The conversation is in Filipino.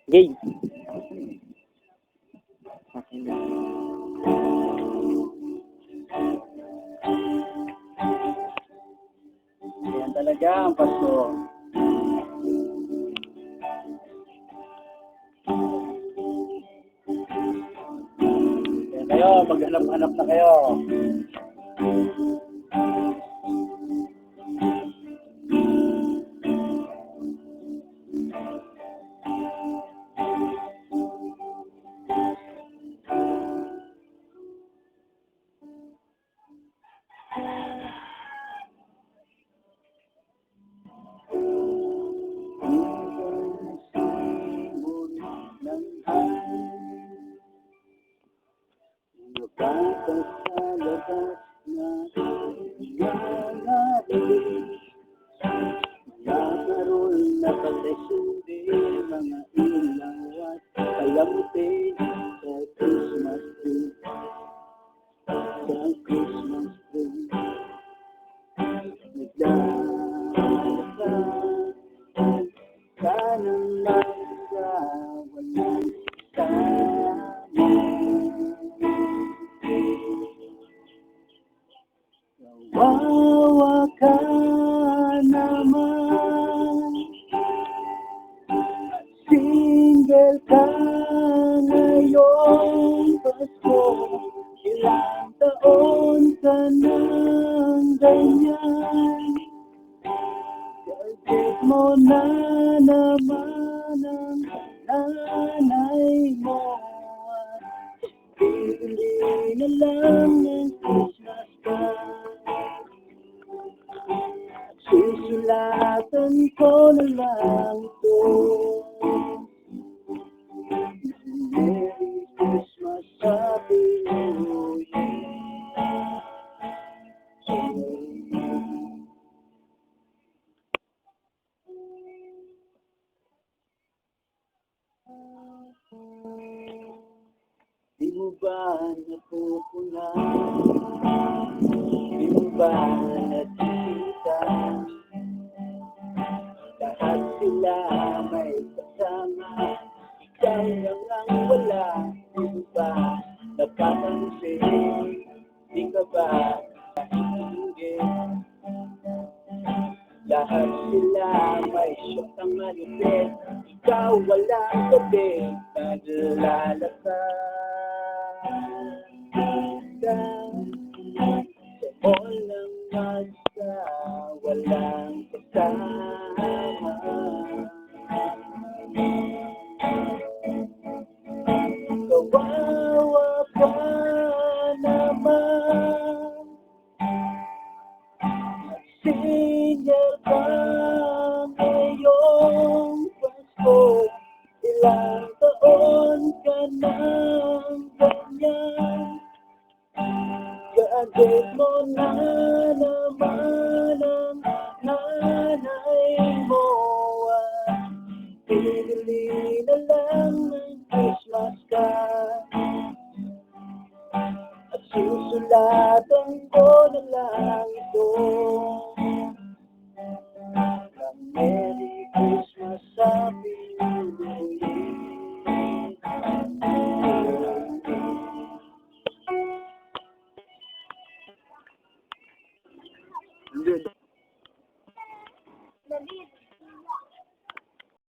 Jay. Yan talaga ang Pasko. Yan kayo, maghanap-hanap na kayo. Lupatas sa labas na nangarili, nakaroon na pagkasindi, mga ilaw at kalamuti sa Christmas tree, sa Christmas tree. Naglalakad sanang nasa walang kasama. Kawawa ka naman, single ka ngayong Pasko, ilang taon ka nang ganyan, kapit mo na naman ang nanay mo, at bibili na lang ng Christmas card. Susulatan ko na lang ito. Merry Christmas, Happy New Year. Di mo ba napupunan? Di mo ba nakikita? Lahat sila may kasama, ikaw lang ang wala. Di mo ba napapansin? Di ka ba nakikinig? Lahat sila may syotang malupit, ikaw walang gabi, naglalakad ka sa mall ng magsa, walang kasama. Kawawa ka naman, single ka ngayong Pasko, ilang taon ka nang ganyan, kaagad mo na naman ang nanay mo, at bibili na lang ng Christmas card, at susulatan ko na lang ito. Merry Christmas, Happy New Year. David.